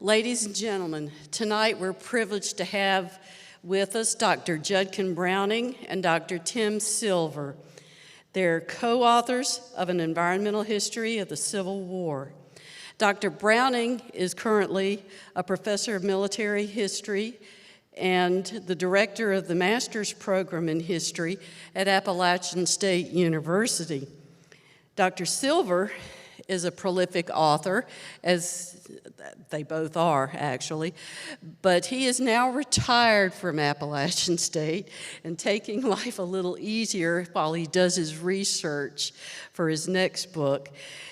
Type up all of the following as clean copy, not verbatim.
Ladies and gentlemen, tonight we're privileged to have with us Dr. Judkin Browning and Dr. Tim Silver. They're co-authors of An Environmental History of the Civil War. Dr. Browning is currently a professor of military history and the director of the master's program in history at Appalachian State University. Dr. Silver is a prolific author, as they both are, actually, but he is now retired from Appalachian State and taking life a little easier while he does his research for his next book.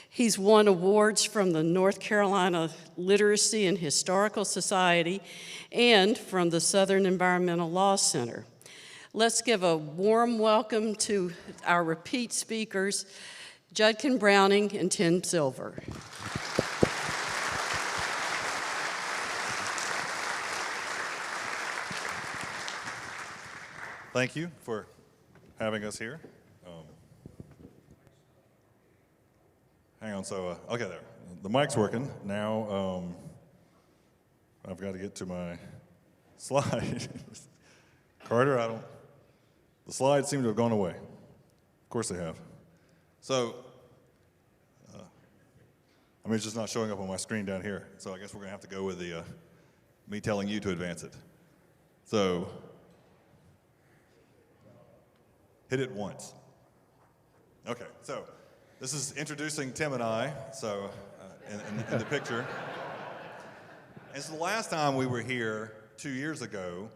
He's won awards from the North Carolina Literacy and Historical Society and from the Southern Environmental Law Center. Let's give a warm welcome to our repeat speakers, Judkin Browning and Tim Silver. Thank you for having us here. Hang on, so, okay, there. The mic's working. Now, I've got to get to my slide. Carter, the slides seem to have gone away. Of course they have. So, it's just not showing up on my screen down here. So I guess we're going to have to go with the me telling you to advance it. So, hit it once. Okay, so this is introducing Tim and I, so in the picture. And so the last time we were here 2 years ago,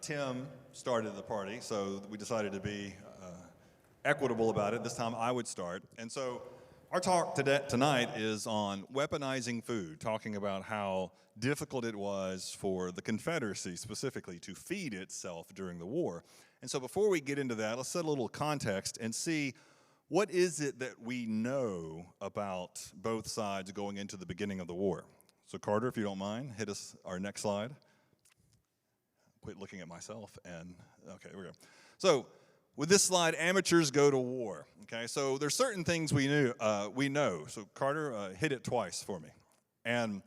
Tim started the party, so we decided to be equitable about it. This time I would start. And so our talk tonight is on weaponizing food, talking about how difficult it was for the Confederacy specifically to feed itself during the war. And so before we get into that, let's set a little context and see what is it that we know about both sides going into the beginning of the war. So Carter, if you don't mind, hit us our next slide. Quit looking at myself and, okay, here we go. So with this slide, amateurs go to war, okay? So there's certain things we know. So Carter, hit it twice for me. And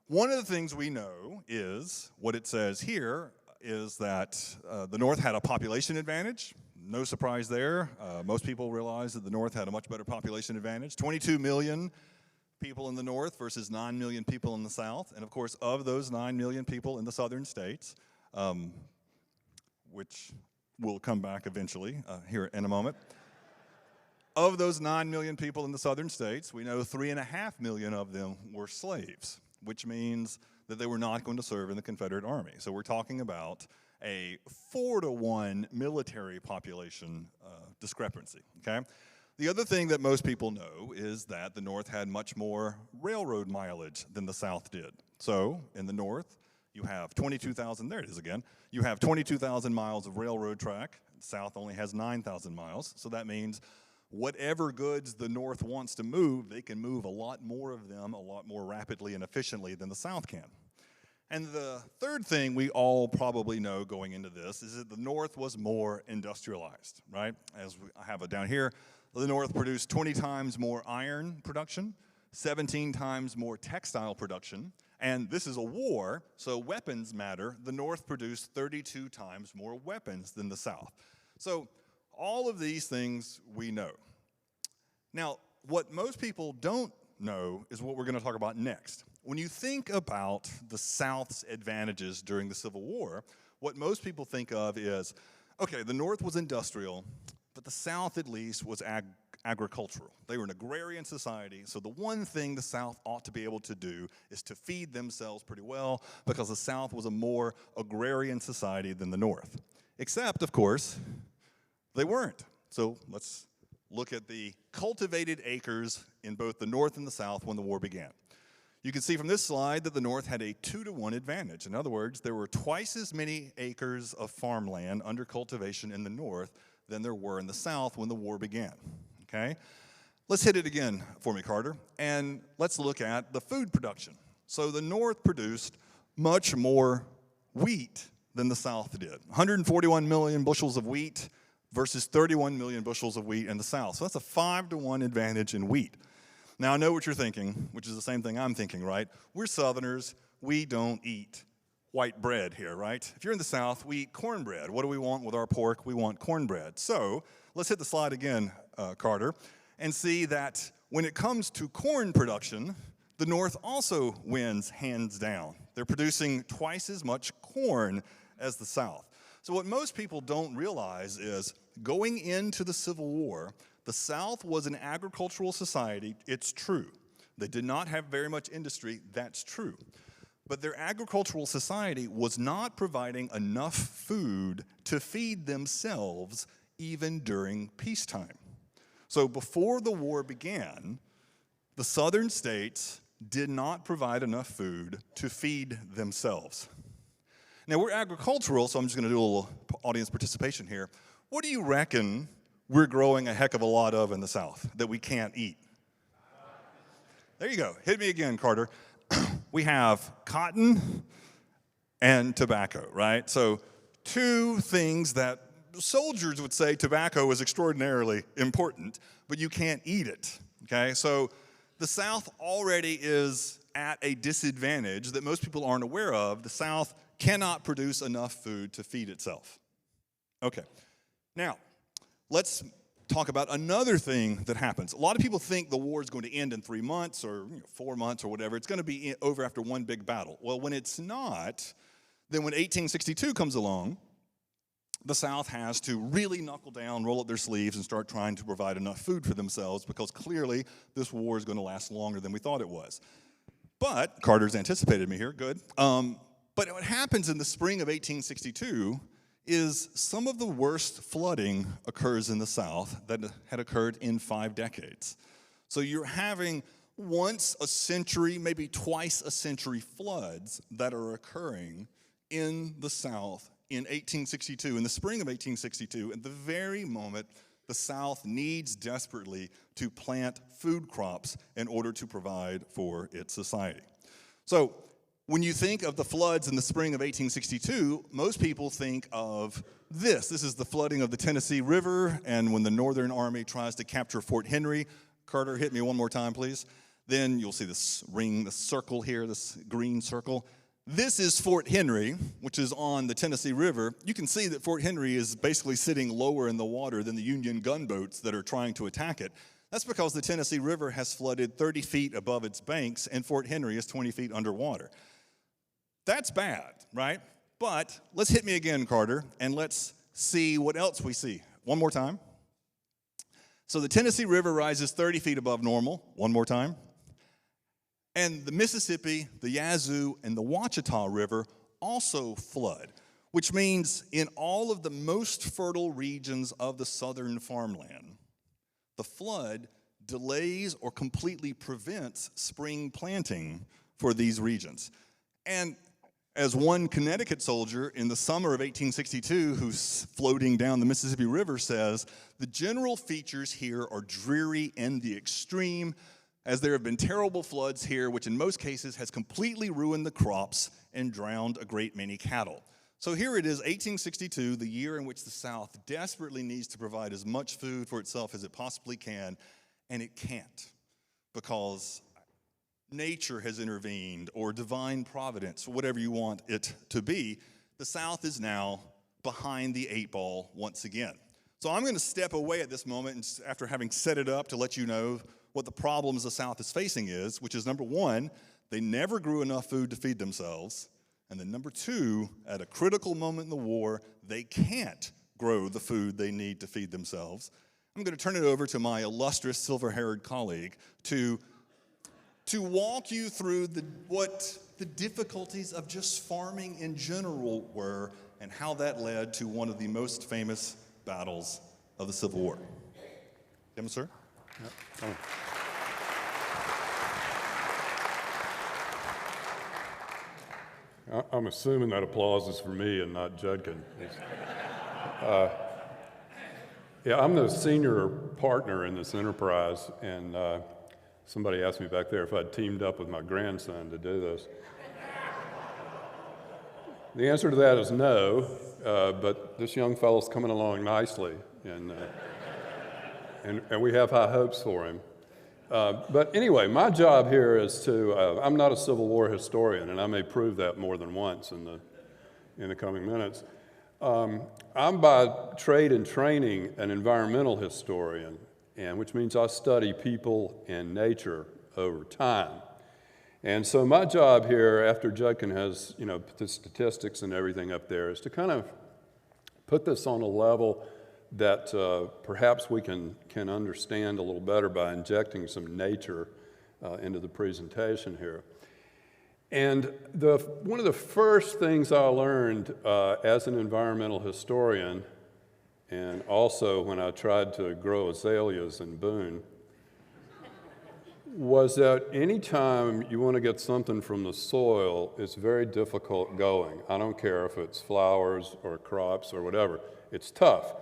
one of the things we know is, what it says here, is that the North had a population advantage. No surprise there. Most people realize that the North had a much better population advantage. 22 million people in the North versus 9 million people in the South. And of course, of those 9 million people in the southern states, which will come back eventually here in a moment. Of those 9 million people in the southern states, we know 3.5 million of them were slaves, which means that they were not going to serve in the Confederate Army. So we're talking about a 4-to-1 military population discrepancy, okay? The other thing that most people know is that the North had much more railroad mileage than the South did. So in the North, you have 22,000, there it is again, you have 22,000 miles of railroad track. The South only has 9,000 miles. So that means whatever goods the North wants to move, they can move a lot more of them a lot more rapidly and efficiently than the South can. And the third thing we all probably know going into this is that the North was more industrialized, right? As I have it down here, the North produced 20 times more iron production, 17 times more textile production, and this is a war, so weapons matter. The North produced 32 times more weapons than the South. So all of these things we know. Now, what most people don't know is what we're going to talk about next. When you think about the South's advantages during the Civil War, what most people think of is, okay, the North was industrial, but the South at least was agricultural. They were an agrarian society, so the one thing the South ought to be able to do is to feed themselves pretty well, because the South was a more agrarian society than the North. Except, of course, they weren't. So let's look at the cultivated acres in both the North and the South when the war began. You can see from this slide that the North had a 2-to-1 advantage. In other words, there were twice as many acres of farmland under cultivation in the North than there were in the South when the war began, okay? Let's hit it again for me, Carter, and let's look at the food production. So the North produced much more wheat than the South did. 141 million bushels of wheat versus 31 million bushels of wheat in the South. So that's a 5-to-1 advantage in wheat. Now, I know what you're thinking, which is the same thing I'm thinking, right? We're Southerners. We don't eat white bread here, right? If you're in the South, we eat cornbread. What do we want with our pork? We want cornbread. So let's hit the slide again, Carter, and see that when it comes to corn production, the North also wins hands down. They're producing twice as much corn as the South. So what most people don't realize is going into the Civil War, the South was an agricultural society. It's true. They did not have very much industry. That's true. But their agricultural society was not providing enough food to feed themselves even during peacetime. So before the war began, the southern states did not provide enough food to feed themselves. Now, we're agricultural, so I'm just going to do a little audience participation here. What do you reckon we're growing a heck of a lot of in the South that we can't eat? There you go. Hit me again, Carter. We have cotton and tobacco, right? So two things that soldiers would say tobacco is extraordinarily important, but you can't eat it, okay? So the South already is at a disadvantage that most people aren't aware of. The South cannot produce enough food to feed itself. Okay, now let's talk about another thing that happens. A lot of people think the war is going to end in 3 months or 4 months or whatever. It's going to be over after one big battle. Well, when it's not, then when 1862 comes along, the South has to really knuckle down, roll up their sleeves, and start trying to provide enough food for themselves because clearly this war is going to last longer than we thought it was. But, Carter's anticipated me here, good. But what happens in the spring of 1862 is some of the worst flooding occurs in the South that had occurred in 5 decades. So you're having once a century, maybe twice a century floods that are occurring in the South in 1862, in the spring of 1862, at the very moment the South needs desperately to plant food crops in order to provide for its society. So when you think of the floods in the spring of 1862, most people think of this. This is the flooding of the Tennessee River, and when the Northern Army tries to capture Fort Henry. Carter, hit me one more time, please. Then you'll see this ring, this circle here, this green circle. This is Fort Henry, which is on the Tennessee River. You can see that Fort Henry is basically sitting lower in the water than the Union gunboats that are trying to attack it. That's because the Tennessee River has flooded 30 feet above its banks, and Fort Henry is 20 feet underwater. That's bad, right? But let's hit me again, Carter, and let's see what else we see. One more time. So the Tennessee River rises 30 feet above normal. One more time. And the Mississippi, the Yazoo, and the Ouachita River also flood, which means in all of the most fertile regions of the southern farmland, the flood delays or completely prevents spring planting for these regions. And as one Connecticut soldier in the summer of 1862 who's floating down the Mississippi River says, the general features here are dreary in the extreme, as there have been terrible floods here, which in most cases has completely ruined the crops and drowned a great many cattle. So here it is, 1862, the year in which the South desperately needs to provide as much food for itself as it possibly can, and it can't because nature has intervened, or divine providence, whatever you want it to be. The South is now behind the 8 ball once again. So I'm going to step away at this moment, and after having set it up to let you know what the problems the South is facing is, which is number one, they never grew enough food to feed themselves, and then number two, at a critical moment in the war, they can't grow the food they need to feed themselves. I'm going to turn it over to my illustrious silver-haired colleague to walk you through what the difficulties of just farming in general were and how that led to one of the most famous battles of the Civil War. Tim, sir? Yep. I'm assuming that applause is for me and not Judkin. Yeah, I'm the senior partner in this enterprise, and somebody asked me back there if I'd teamed up with my grandson to do this. The answer to that is no, but this young fellow's coming along nicely, and we have high hopes for him. But anyway, my job here is to, I'm not a Civil War historian, and I may prove that more than once in the coming minutes. I'm by trade and training an environmental historian, and which means I study people and nature over time. And so my job here, after Judkin has, the statistics and everything up there, is to kind of put this on a level that perhaps we can understand a little better by injecting some nature into the presentation here. And one of the first things I learned as an environmental historian, and also when I tried to grow azaleas in Boone, was that anytime you want to get something from the soil, it's very difficult going. I don't care if it's flowers or crops or whatever. It's tough.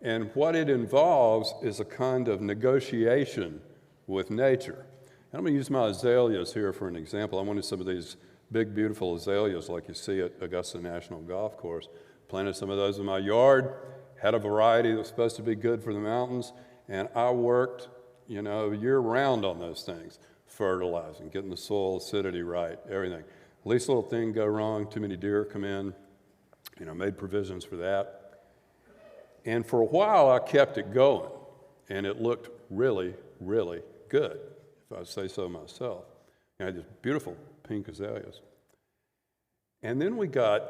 And what it involves is a kind of negotiation with nature. And I'm going to use my azaleas here for an example. I wanted some of these big, beautiful azaleas like you see at Augusta National Golf Course. Planted some of those in my yard, had a variety that was supposed to be good for the mountains, and I worked year-round on those things, fertilizing, getting the soil acidity right, everything. Least little thing go wrong, too many deer come in, made provisions for that. And for a while, I kept it going, and it looked really, really good, if I say so myself. I had these beautiful pink azaleas. And then we got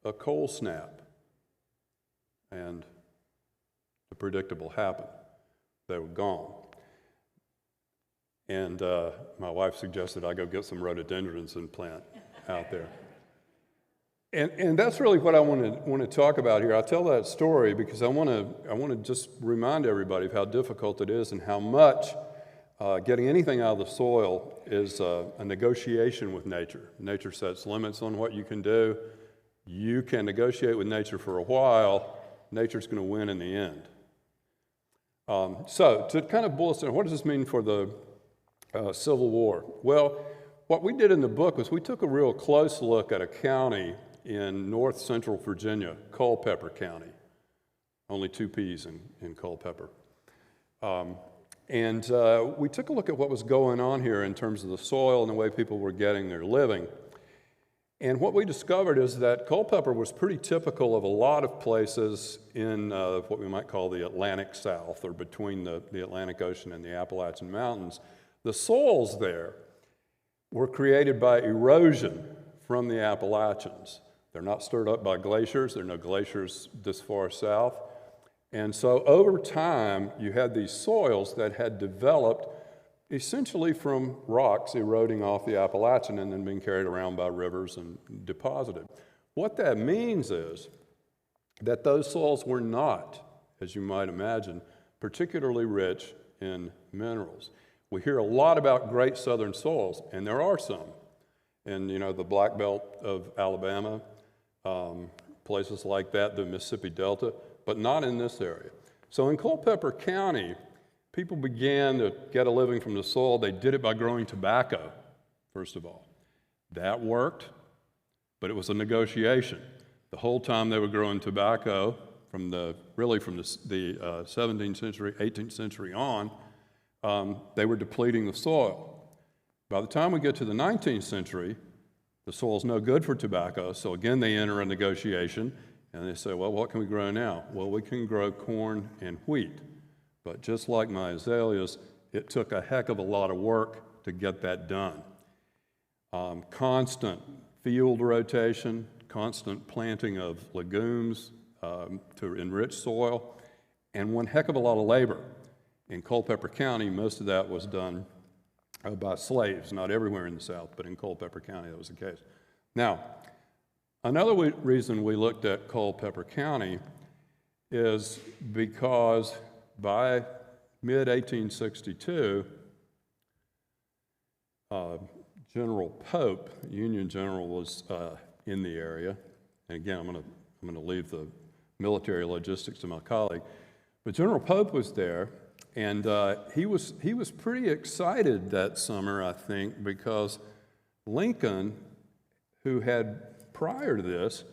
a cold snap, and the predictable happened. They were gone. And my wife suggested I go get some rhododendrons and plant out there. And that's really what I want to talk about here. I tell that story because I want to just remind everybody of how difficult it is and how much getting anything out of the soil is a negotiation with nature. Nature sets limits on what you can do. You can negotiate with nature for a while. Nature's going to win in the end. So to kind of boil this down, what does this mean for the Civil War? Well, what we did in the book was we took a real close look at a county in north central Virginia, Culpeper County. Only 2 P's in Culpeper. And we took a look at what was going on here in terms of the soil and the way people were getting their living. And what we discovered is that Culpeper was pretty typical of a lot of places in what we might call the Atlantic South, or between the Atlantic Ocean and the Appalachian Mountains. The soils there were created by erosion from the Appalachians. They're not stirred up by glaciers. There are no glaciers this far south. And so over time, you had these soils that had developed essentially from rocks eroding off the Appalachian and then being carried around by rivers and deposited. What that means is that those soils were not, as you might imagine, particularly rich in minerals. We hear a lot about great southern soils, and there are some. In the Black Belt of Alabama, places like that, the Mississippi Delta, but not in this area. So in Culpeper County, people began to get a living from the soil. They did it by growing tobacco, first of all. That worked, but it was a negotiation. The whole time they were growing tobacco, from the 17th century, 18th century on, they were depleting the soil. By the time we get to the 19th century, the soil's no good for tobacco, so again they enter a negotiation, and they say, well, what can we grow now? Well, we can grow corn and wheat. But just like my azaleas, it took a heck of a lot of work to get that done. Constant field rotation, constant planting of legumes to enrich soil, and one heck of a lot of labor. In Culpeper County, most of that was done by slaves, not everywhere in the South, but in Culpeper County that was the case. Now, another reason we looked at Culpeper County is because by mid-1862, General Pope, Union general, was in the area. And again, I'm going to leave the military logistics to my colleague. But General Pope was there, and he was pretty excited that summer, I think, because Lincoln, who had prior to this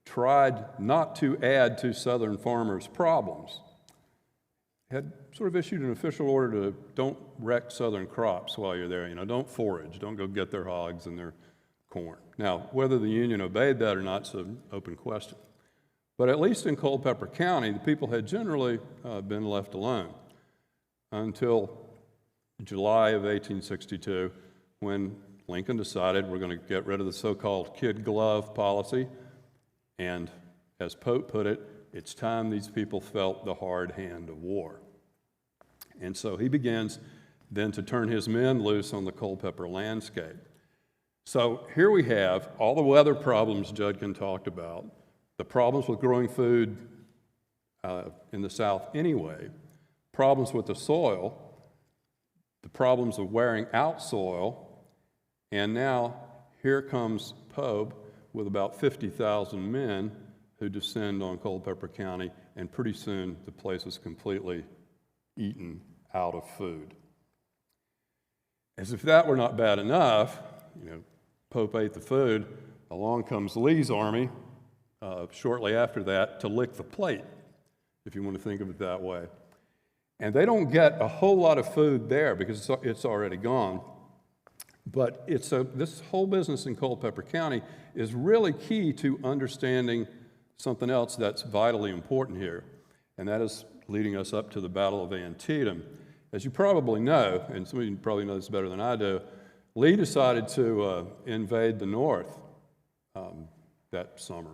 tried not to add to Southern farmers' problems, had sort of issued an official order to don't wreck Southern crops while you're there. Don't forage, don't go get their hogs and their corn. Now, whether the Union obeyed that or not is an open question. But at least in Culpeper County, the people had generally been left alone until July of 1862, when Lincoln decided we're going to get rid of the so-called kid glove policy, and as Pope put it, it's time these people felt the hard hand of war. And so he begins then to turn his men loose on the Culpeper landscape. So here we have all the weather problems Judkin talked about, the problems with growing food in the South anyway, problems with the soil, the problems of wearing out soil, and now here comes Pope with about 50,000 men who descend on Culpeper County, and pretty soon the place is completely eaten out of food. As if that were not bad enough, Pope ate the food, along comes Lee's army shortly after that to lick the plate, if you want to think of it that way. And they don't get a whole lot of food there because it's already gone. But this whole business in Culpeper County is really key to understanding something else that's vitally important here, and that is leading us up to the Battle of Antietam. As you probably know, and some of you probably know this better than I do, Lee decided to invade the North that summer,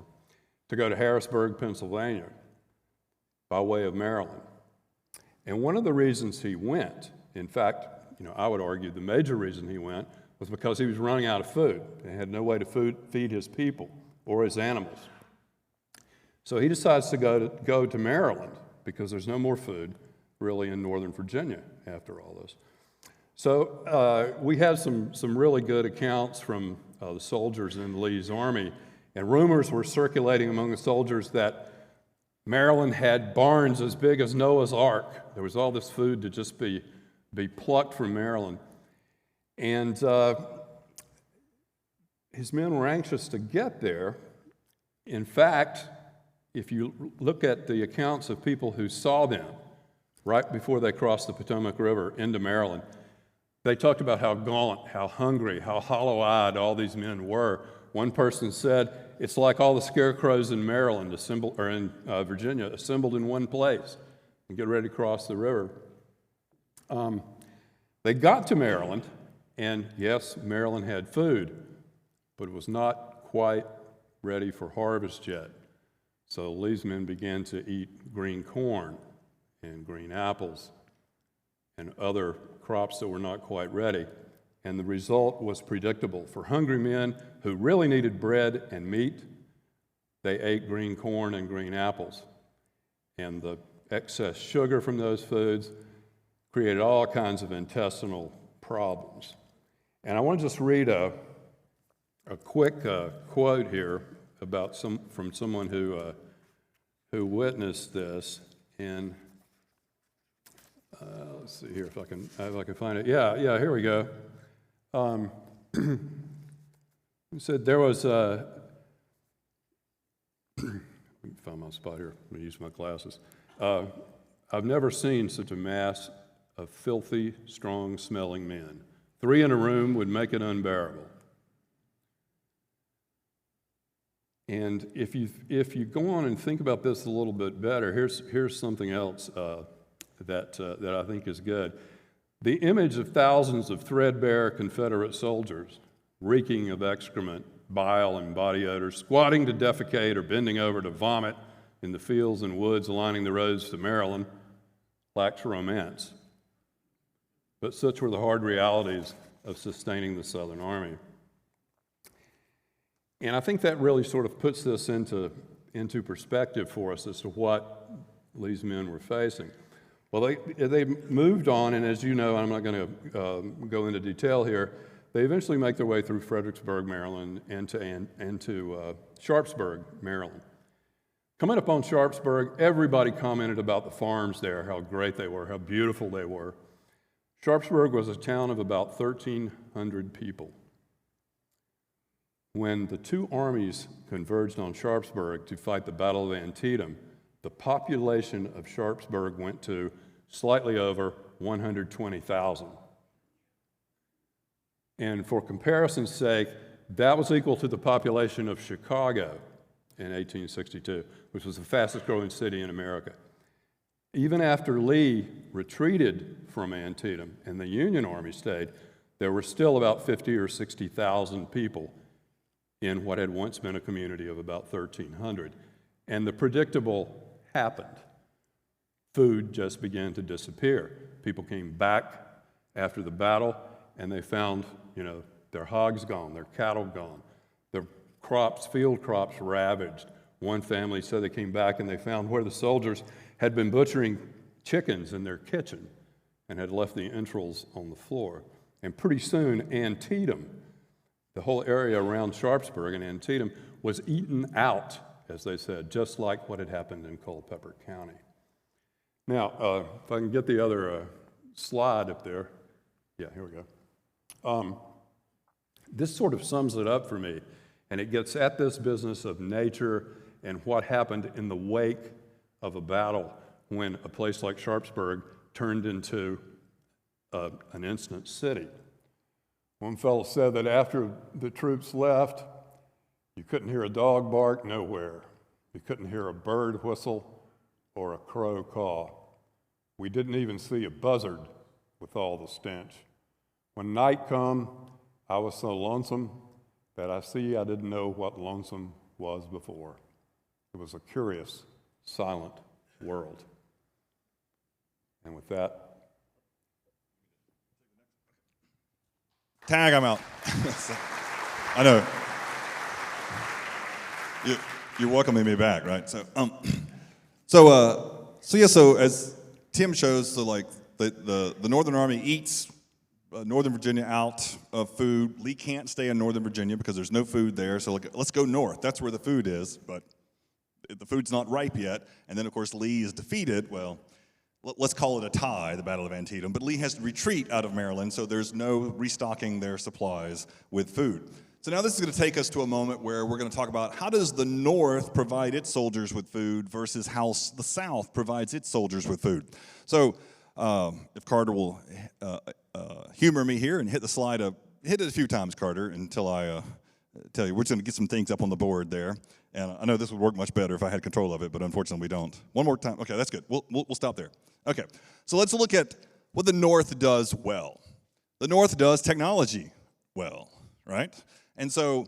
to go to Harrisburg, Pennsylvania, by way of Maryland. And one of the reasons he went, in fact, I would argue the major reason he went, was because he was running out of food and had no way to feed his people or his animals. So he decides to go to Maryland because there's no more food really in Northern Virginia after all this. So we have some really good accounts from the soldiers in Lee's army, and rumors were circulating among the soldiers that Maryland had barns as big as Noah's Ark. There was all this food to just be plucked from Maryland. And his men were anxious to get there. In fact, if you look at the accounts of people who saw them right before they crossed the Potomac River into Maryland, they talked about how gaunt, how hungry, how hollow-eyed all these men were. One person said, it's like all the scarecrows in Maryland in Virginia assembled in one place and get ready to cross the river. They got to Maryland, and yes, Maryland had food, but it was not quite ready for harvest yet. So Lee's men began to eat green corn and green apples and other crops that were not quite ready. And the result was predictable. For hungry men who really needed bread and meat, they ate green corn and green apples. And the excess sugar from those foods created all kinds of intestinal problems. And I want to just read a quick quote here about from someone who witnessed this. And let's see here if I can find it. Yeah, here we go. He said there was let me find my spot here. I'm going to use my glasses. I've never seen such a mass of filthy, strong-smelling men. 3 in a room would make it unbearable. And if you go on and think about this a little bit better, here's something else that I think is good. The image of thousands of threadbare Confederate soldiers, reeking of excrement, bile, and body odor, squatting to defecate or bending over to vomit in the fields and woods lining the roads to Maryland, lacks romance. But such were the hard realities of sustaining the Southern Army. And I think that really sort of puts this into perspective for us as to what Lee's men were facing. Well, they moved on, and as you know, I'm not going to go into detail here, they eventually make their way through Fredericksburg, Maryland, and to Sharpsburg, Maryland. Coming up on Sharpsburg, everybody commented about the farms there, how great they were, how beautiful they were. Sharpsburg was a town of about 1,300 people. When the two armies converged on Sharpsburg to fight the Battle of Antietam, the population of Sharpsburg went to slightly over 120,000. And for comparison's sake, that was equal to the population of Chicago in 1862, which was the fastest growing city in America. Even after Lee retreated from Antietam and the Union Army stayed, there were still about 50 or 60,000 people in what had once been a community of about 1,300. And the predictable happened. Food just began to disappear. People came back after the battle, and they found, their hogs gone, their cattle gone, their crops, field crops ravaged. One family said they came back and they found where the soldiers had been butchering chickens in their kitchen and had left the entrails on the floor. And pretty soon, Antietam, the whole area around Sharpsburg and Antietam, was eaten out, as they said, just like what had happened in Culpeper County. Now, if I can get the other slide up there. Yeah, here we go. This sort of sums it up for me, and it gets at this business of nature and what happened in the wake of a battle when a place like Sharpsburg turned into an instant city. One fellow said that after the troops left, you couldn't hear a dog bark nowhere. You couldn't hear a bird whistle or a crow caw. We didn't even see a buzzard with all the stench. When night come, I was so lonesome that I didn't know what lonesome was before. It was a curious, silent world. And with that, tag, I'm out. I know. You're welcoming me back, right? So as Tim shows, the Northern Army eats Northern Virginia out of food. Lee can't stay in Northern Virginia because there's no food there. So let's go north. That's where the food is, but the food's not ripe yet. And then, of course, Lee is defeated. Well, let's call it a tie, the Battle of Antietam. But Lee has to retreat out of Maryland, so there's no restocking their supplies with food. So now this is going to take us to a moment where we're going to talk about how does the North provide its soldiers with food versus how the South provides its soldiers with food. So if Carter will humor me here and hit the slide up, hit it a few times, Carter, until I tell you. We're just going to get some things up on the board there. And I know this would work much better if I had control of it, but unfortunately we don't. One more time. Okay, that's good. We'll stop there. Okay, so let's look at what the North does well. The North does technology well, right? And so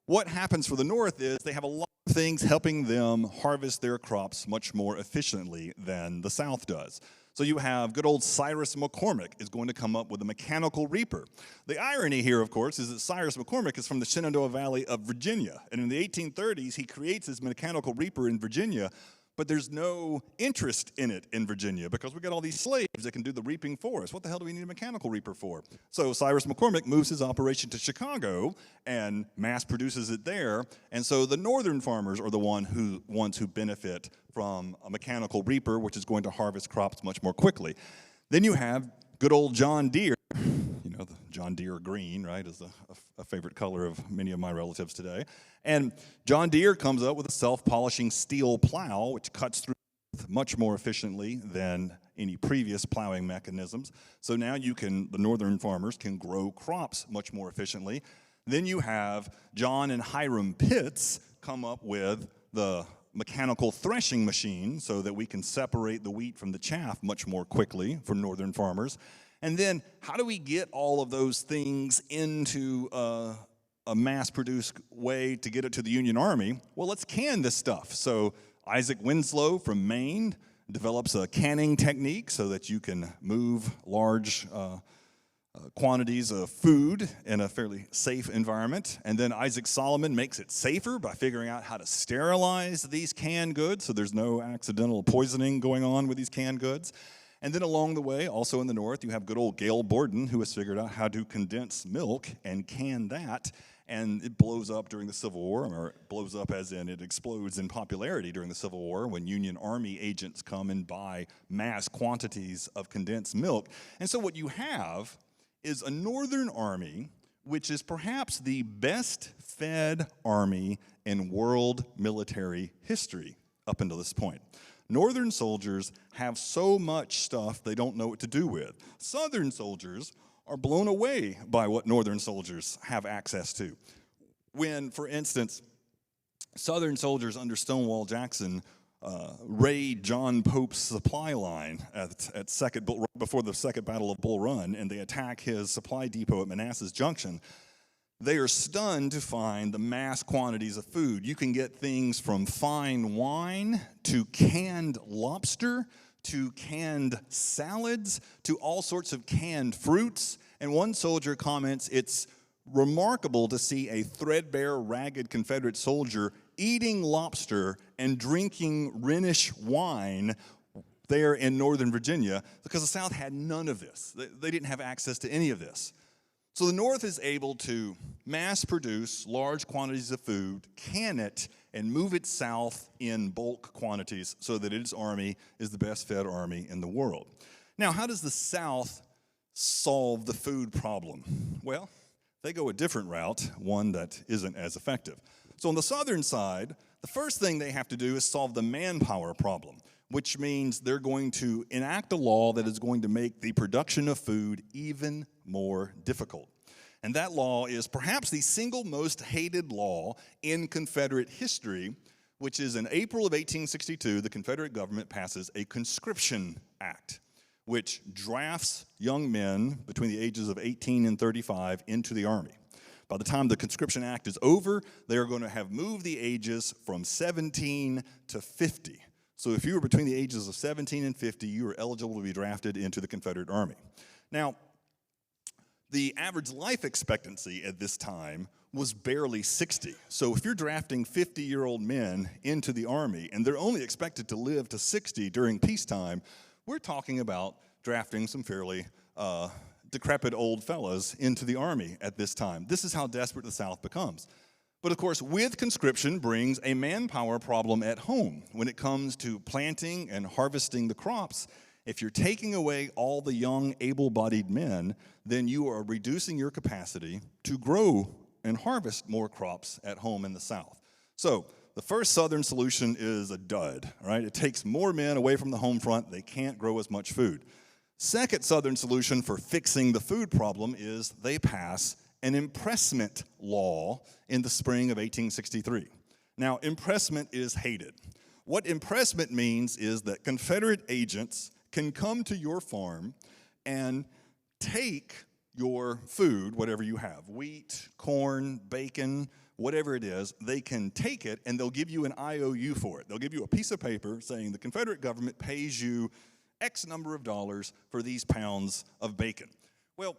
what happens for the North is they have a lot of things helping them harvest their crops much more efficiently than the South does. So you have good old Cyrus McCormick is going to come up with a mechanical reaper. The irony here, of course, is that Cyrus McCormick is from the Shenandoah Valley of Virginia. And in the 1830s, he creates his mechanical reaper in Virginia, but there's no interest in it in Virginia because we got all these slaves that can do the reaping for us. What the hell do we need a mechanical reaper for? So Cyrus McCormick moves his operation to Chicago and mass produces it there. And so the northern farmers are the ones who benefit from a mechanical reaper, which is going to harvest crops much more quickly. Then you have good old John Deere. You know, the John Deere green, right, is a favorite color of many of my relatives today. And John Deere comes up with a self-polishing steel plow, which cuts through much more efficiently than any previous plowing mechanisms. So now the northern farmers can grow crops much more efficiently. Then you have John and Hiram Pitts come up with the mechanical threshing machine so that we can separate the wheat from the chaff much more quickly for northern farmers. And then how do we get all of those things into a mass-produced way to get it to the Union Army? Well, let's can this stuff. So Isaac Winslow from Maine develops a canning technique so that you can move large quantities of food in a fairly safe environment. And then Isaac Solomon makes it safer by figuring out how to sterilize these canned goods so there's no accidental poisoning going on with these canned goods. And then along the way, also in the North, you have good old Gail Borden, who has figured out how to condense milk and can that. And it blows up during the Civil War, or blows up as in it explodes in popularity during the Civil War when Union Army agents come and buy mass quantities of condensed milk. And so what you have is a Northern Army, which is perhaps the best fed army in world military history up until this point. Northern soldiers have so much stuff they don't know what to do with. Southern soldiers are blown away by what Northern soldiers have access to. When, for instance, Southern soldiers under Stonewall Jackson raid John Pope's supply line before the Second Battle of Bull Run, and they attack his supply depot at Manassas Junction, they are stunned to find the mass quantities of food. You can get things from fine wine to canned lobster to canned salads to all sorts of canned fruits. And one soldier comments, it's remarkable to see a threadbare, ragged Confederate soldier eating lobster and drinking Rhenish wine there in Northern Virginia, because the South had none of this. They didn't have access to any of this. So the North is able to mass produce large quantities of food, can it, and move it south in bulk quantities so that its army is the best fed army in the world. Now, how does the South solve the food problem? Well, they go a different route, one that isn't as effective. So on the Southern side, the first thing they have to do is solve the manpower problem, which means they're going to enact a law that is going to make the production of food even more difficult. And that law is perhaps the single most hated law in Confederate history, which is in April of 1862, the Confederate government passes a conscription act, which drafts young men between the ages of 18 and 35 into the Army. By the time the conscription act is over, they are going to have moved the ages from 17 to 50. So if you were between the ages of 17 and 50, you were eligible to be drafted into the Confederate Army. Now, the average life expectancy at this time was barely 60. So if you're drafting 50-year-old men into the Army and they're only expected to live to 60 during peacetime, we're talking about drafting some fairly decrepit old fellas into the Army at this time. This is how desperate the South becomes. But of course, with conscription brings a manpower problem at home. When it comes to planting and harvesting the crops, if you're taking away all the young, able-bodied men, then you are reducing your capacity to grow and harvest more crops at home in the South. So the first Southern solution is a dud, right? It takes more men away from the home front. They can't grow as much food. Second Southern solution for fixing the food problem is they pass an impressment law in the spring of 1863. Now, impressment is hated. What impressment means is that Confederate agents can come to your farm and take your food, whatever you have, wheat, corn, bacon, whatever it is, they can take it and they'll give you an IOU for it. They'll give you a piece of paper saying the Confederate government pays you X number of dollars for these pounds of bacon. Well,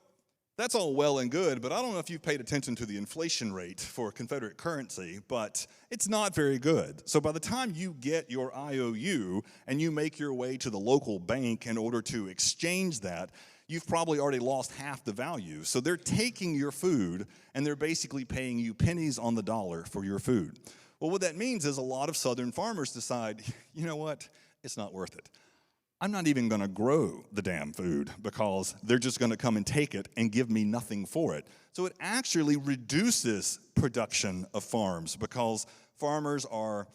that's all well and good, but I don't know if you've paid attention to the inflation rate for Confederate currency, but it's not very good. So by the time you get your IOU and you make your way to the local bank in order to exchange that, you've probably already lost half the value. So they're taking your food and they're basically paying you pennies on the dollar for your food. Well, what that means is a lot of Southern farmers decide, you know what, it's not worth it. I'm not even going to grow the damn food because they're just going to come and take it and give me nothing for it. So it actually reduces production of farms because farmers are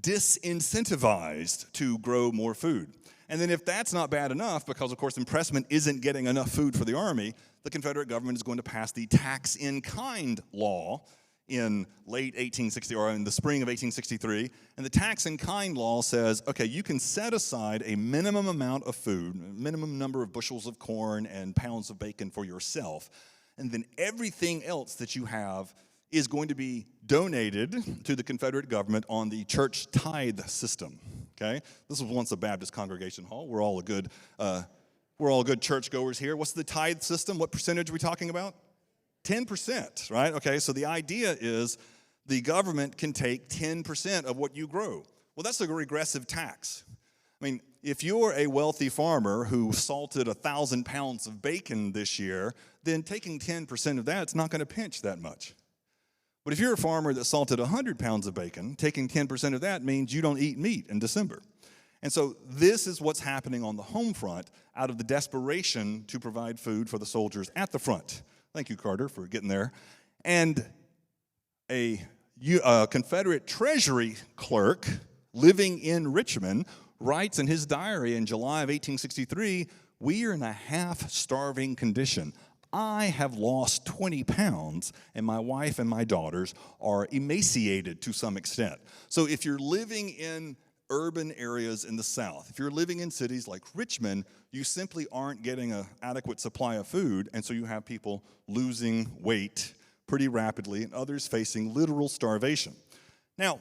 disincentivized to grow more food. And then if that's not bad enough, because of course impressment isn't getting enough food for the Army, the Confederate government is going to pass the tax-in-kind law in late 1860, or in the spring of 1863, and the tax-in-kind law says, okay, you can set aside a minimum amount of food, a minimum number of bushels of corn and pounds of bacon for yourself, and then everything else that you have is going to be donated to the Confederate government on the church tithe system, okay? This was once a Baptist congregation hall. We're all good churchgoers here. What's the tithe system? What percentage are we talking about? 10%, right? Okay, so the idea is the government can take 10% of what you grow. Well, that's a regressive tax. I mean, if you're a wealthy farmer who salted 1,000 pounds of bacon this year, then taking 10% of that, it's not going to pinch that much. But if you're a farmer that salted 100 pounds of bacon, taking 10% of that means you don't eat meat in December. And so this is what's happening on the home front out of the desperation to provide food for the soldiers at the front. Thank you, Carter, for getting there. And a Confederate Treasury clerk living in Richmond, writes in his diary in July of 1863, "We are in a half-starving condition. I have lost 20 pounds, and my wife and my daughters are emaciated to some extent." So if you're living in urban areas in the South, if you're living in cities like Richmond, you simply aren't getting an adequate supply of food, and so you have people losing weight pretty rapidly and others facing literal starvation. Now,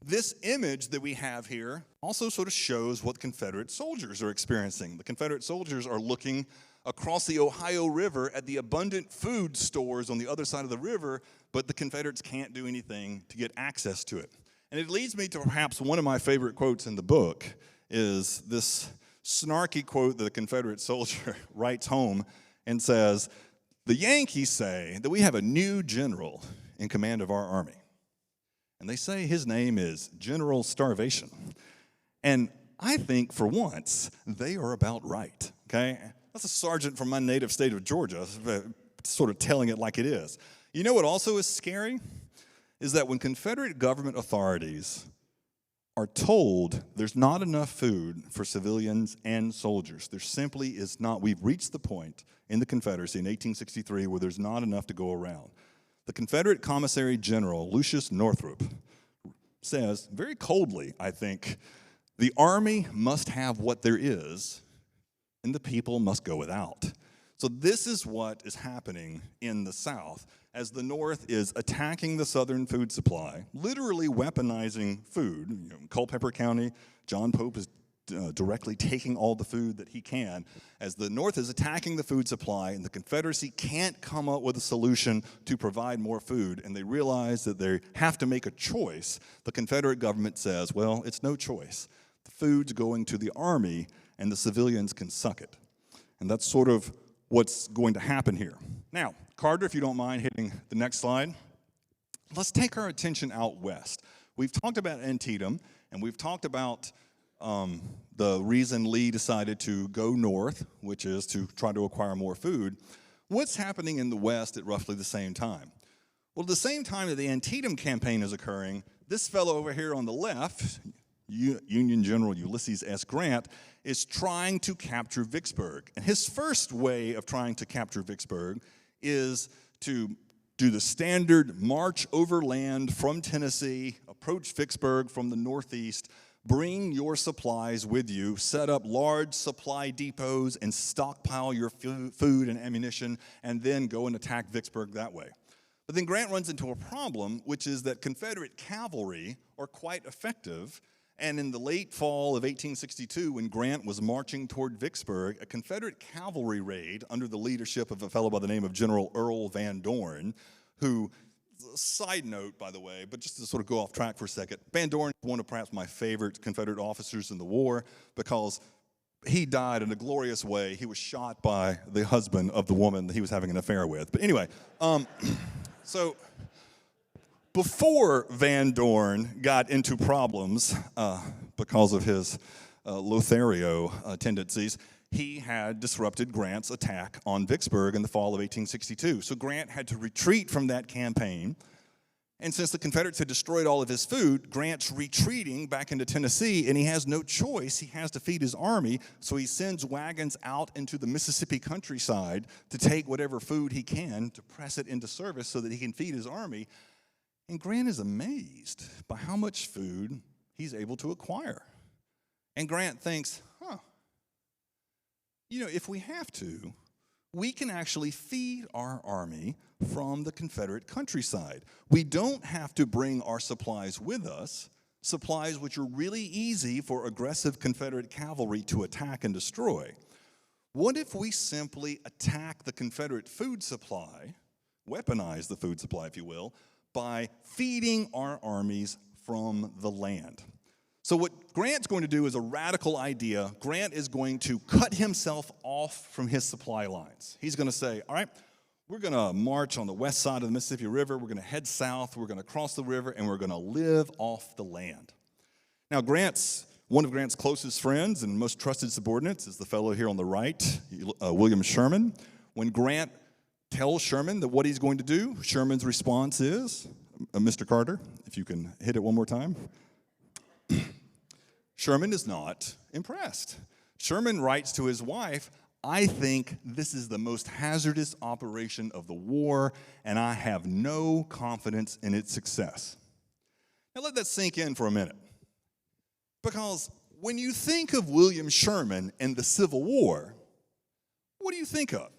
this image that we have here also sort of shows what Confederate soldiers are experiencing. The Confederate soldiers are looking across the Ohio River at the abundant food stores on the other side of the river, but the Confederates can't do anything to get access to it. And it leads me to perhaps one of my favorite quotes in the book is this snarky quote that a Confederate soldier writes home and says, "The Yankees say that we have a new general in command of our army. And they say his name is General Starvation." And I think for once, they are about right, okay? That's a sergeant from my native state of Georgia, sort of telling it like it is. You know what also is scary? Is that when Confederate government authorities are told there's not enough food for civilians and soldiers, there simply is not. We've reached the point in the Confederacy in 1863 where there's not enough to go around. The Confederate Commissary General, Lucius Northrop, says, very coldly, I think, the Army must have what there is, and the people must go without. So this is what is happening in the South as the North is attacking the Southern food supply, literally weaponizing food. You know, Culpeper County, John Pope is directly taking all the food that he can as the North is attacking the food supply, and the Confederacy can't come up with a solution to provide more food, and they realize that they have to make a choice. The Confederate government says, well, it's no choice. The food's going to the Army, and the civilians can suck it. And that's sort of what's going to happen here. Now, Carter, if you don't mind hitting the next slide, let's take our attention out west. We've talked about Antietam, and we've talked about the reason Lee decided to go north, which is to try to acquire more food. What's happening in the West at roughly the same time? Well, at the same time that the Antietam campaign is occurring, this fellow over here on the left, Union General Ulysses S. Grant, is trying to capture Vicksburg. And his first way of trying to capture Vicksburg is to do the standard march overland from Tennessee, approach Vicksburg from the northeast, bring your supplies with you, set up large supply depots and stockpile your food and ammunition, and then go and attack Vicksburg that way. But then Grant runs into a problem, which is that Confederate cavalry are quite effective, and in the late fall of 1862, when Grant was marching toward Vicksburg, a Confederate cavalry raid under the leadership of a fellow by the name of General Earl Van Dorn, who, side note, by the way, but just to sort of go off track for a second, Van Dorn is one of perhaps my favorite Confederate officers in the war because he died in a glorious way. He was shot by the husband of the woman that he was having an affair with. But anyway, so before Van Dorn got into problems because of his Lothario tendencies, he had disrupted Grant's attack on Vicksburg in the fall of 1862. So Grant had to retreat from that campaign. And since the Confederates had destroyed all of his food, Grant's retreating back into Tennessee, and he has no choice. He has to feed his army, so he sends wagons out into the Mississippi countryside to take whatever food he can to press it into service so that he can feed his army. And Grant is amazed by how much food he's able to acquire. And Grant thinks, you know, if we have to, we can actually feed our army from the Confederate countryside. We don't have to bring our supplies with us, supplies which are really easy for aggressive Confederate cavalry to attack and destroy. What if we simply attack the Confederate food supply, weaponize the food supply, if you will, by feeding our armies from the land? So what Grant's going to do is a radical idea. Grant is going to cut himself off from his supply lines. He's going to say, all right, we're going to march on the west side of the Mississippi River. We're going to head south. We're going to cross the river, and we're going to live off the land. Now, one of Grant's closest friends and most trusted subordinates is the fellow here on the right, William Sherman. When Grant tells Sherman that what he's going to do, Sherman's response is, Mr. Carter, if you can hit it one more time. Sherman is not impressed. Sherman writes to his wife, "I think this is the most hazardous operation of the war, and I have no confidence in its success." Now let that sink in for a minute. Because when you think of William Sherman and the Civil War, what do you think of?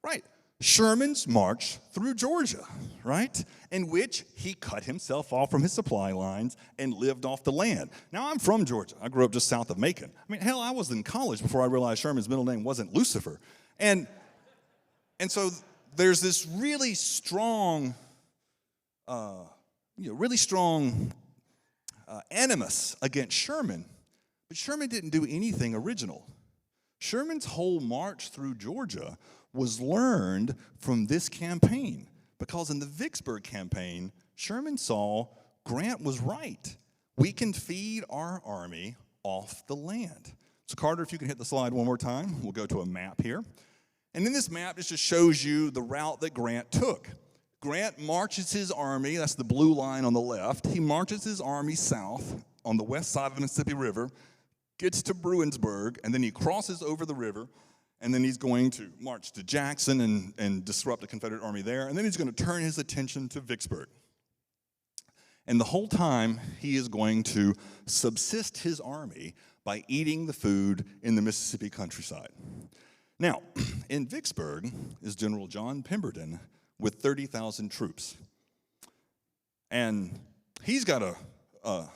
Right. Sherman's march through Georgia, right? In which he cut himself off from his supply lines and lived off the land. Now, I'm from Georgia. I grew up just south of Macon. I mean, hell, I was in college before I realized Sherman's middle name wasn't Lucifer. And so there's this really strong, animus against Sherman. But Sherman didn't do anything original. Sherman's whole march through Georgia was learned from this campaign, because in the Vicksburg campaign, Sherman saw Grant was right. We can feed our army off the land. So Carter, if you can hit the slide one more time, we'll go to a map here. And in this map, it just shows you the route that Grant took. Grant marches his army, that's the blue line on the left. He marches his army south on the west side of the Mississippi River, gets to Bruinsburg, and then he crosses over the river, and then he's going to march to Jackson and disrupt the Confederate army there, and then he's going to turn his attention to Vicksburg. And the whole time, he is going to subsist his army by eating the food in the Mississippi countryside. Now, in Vicksburg is General John Pemberton with 30,000 troops. And he's got a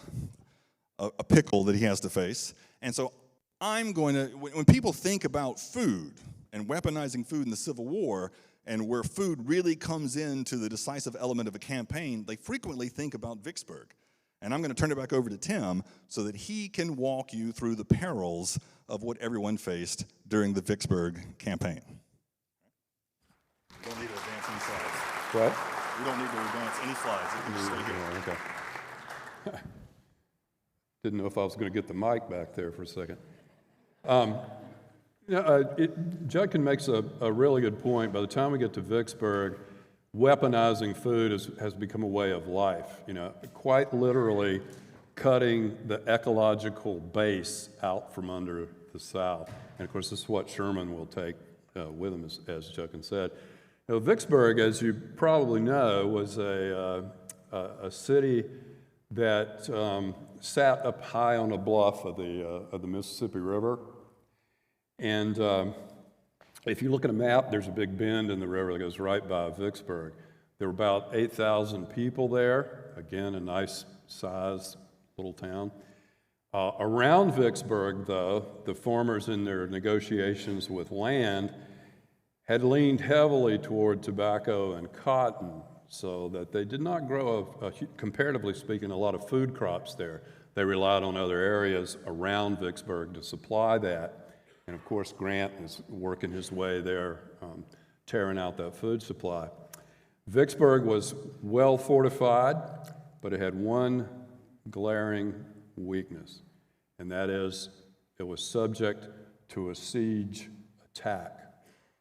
pickle that he has to face. And so I'm going to, when people think about food and weaponizing food in the Civil War, and where food really comes into the decisive element of a campaign, they frequently think about Vicksburg. And I'm going to turn it back over to Tim so that he can walk you through the perils of what everyone faced during the Vicksburg campaign. You don't need to advance any slides. What? You don't need to advance any slides. You can just stay here. Okay. Didn't know if I was going to get the mic back there for a second. Judkin makes a really good point. By the time we get to Vicksburg, weaponizing food has become a way of life. Quite literally cutting the ecological base out from under the South. And of course, this is what Sherman will take with him, as Judkin said. Vicksburg, as you probably know, was a city that sat up high on a bluff of the Mississippi River. And if you look at a map, there's a big bend in the river that goes right by Vicksburg. There were about 8,000 people there. Again, a nice size little town. Around Vicksburg, though, the farmers in their negotiations with land had leaned heavily toward tobacco and cotton, so that they did not grow, comparatively speaking, a lot of food crops there. They relied on other areas around Vicksburg to supply that. And of course, Grant is working his way there, tearing out that food supply. Vicksburg was well fortified, but it had one glaring weakness, and that is it was subject to a siege attack.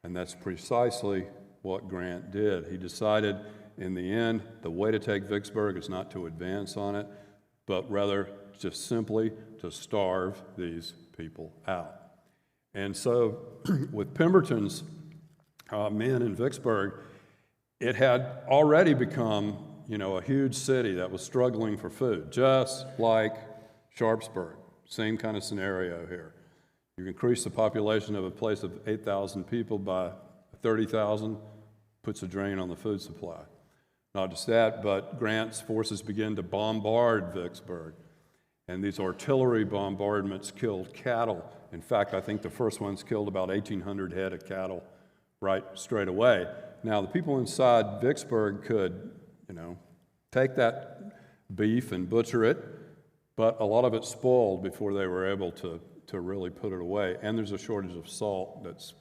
And that's precisely what Grant did. He decided in the end, the way to take Vicksburg is not to advance on it, but rather just simply to starve these people out. And so with Pemberton's men in Vicksburg, it had already become, a huge city that was struggling for food, just like Sharpsburg. Same kind of scenario here. You increase the population of a place of 8,000 people by 30,000, puts a drain on the food supply. Not just that, but Grant's forces began to bombard Vicksburg. And these artillery bombardments killed cattle. In fact, I think the first ones killed about 1,800 head of cattle right straight away. Now, the people inside Vicksburg could, take that beef and butcher it, but a lot of it spoiled before they were able to really put it away. And there's a shortage of salt that's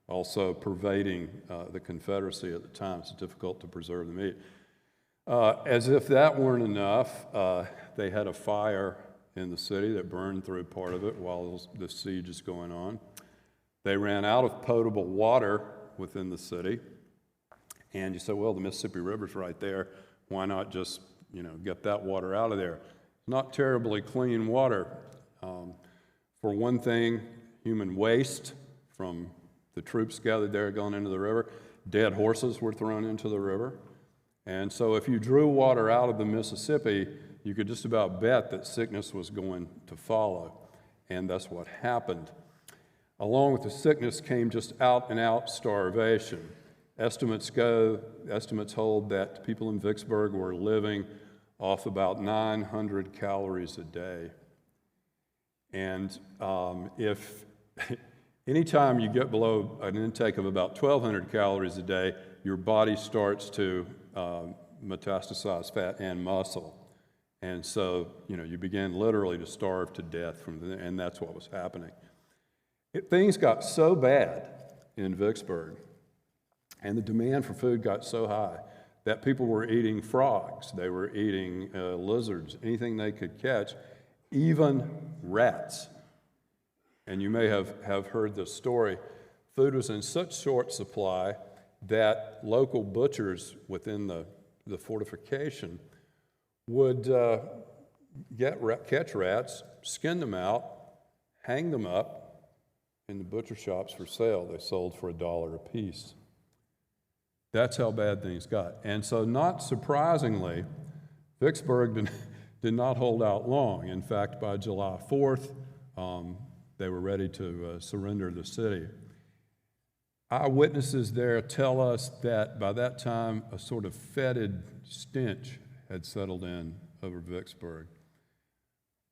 also pervading the Confederacy at the time. It's difficult to preserve the meat. As if that weren't enough, they had a fire in the city that burned through part of it while the siege is going on. They ran out of potable water within the city. And you say, well, the Mississippi River's right there. Why not just, get that water out of there. Not terribly clean water. For one thing, human waste from the troops gathered there going into the river. Dead horses were thrown into the river. And so if you drew water out of the Mississippi, you could just about bet that sickness was going to follow. And that's what happened. Along with the sickness came just out-and-out starvation. Estimates hold that people in Vicksburg were living off about 900 calories a day. And if anytime you get below an intake of about 1,200 calories a day, your body starts to metastasize fat and muscle. And so, you begin literally to starve to death and that's what was happening. Things got so bad in Vicksburg, and the demand for food got so high that people were eating frogs, they were eating lizards, anything they could catch, even rats. And you may have heard this story. Food was in such short supply that local butchers within the fortification would catch rats, skin them out, hang them up in the butcher shops for sale. They sold for $1 a piece. That's how bad things got. And so, not surprisingly, Vicksburg did not hold out long. In fact, by July 4th, they were ready to surrender the city. Eyewitnesses there tell us that by that time, a sort of fetid stench had settled in over Vicksburg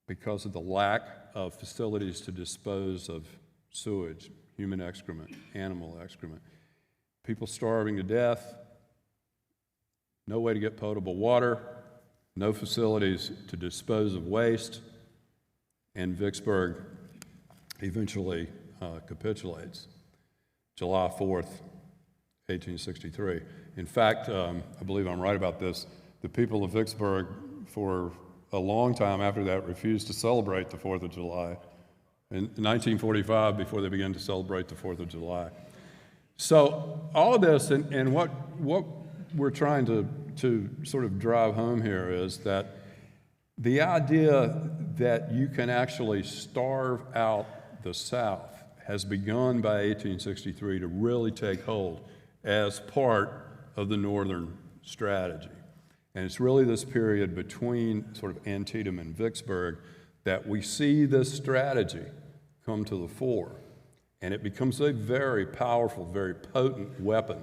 because of the lack of facilities to dispose of sewage, human excrement, animal excrement. People starving to death, no way to get potable water, no facilities to dispose of waste, and Vicksburg eventually capitulates. July 4th, 1863. In fact, I believe I'm right about this, the people of Vicksburg for a long time after that refused to celebrate the 4th of July. In 1945, before they began to celebrate the 4th of July. So all of this, and what we're trying to sort of drive home here is that the idea that you can actually starve out the South has begun by 1863 to really take hold as part of the Northern strategy. And it's really this period between sort of Antietam and Vicksburg that we see this strategy come to the fore. And it becomes a very powerful, very potent weapon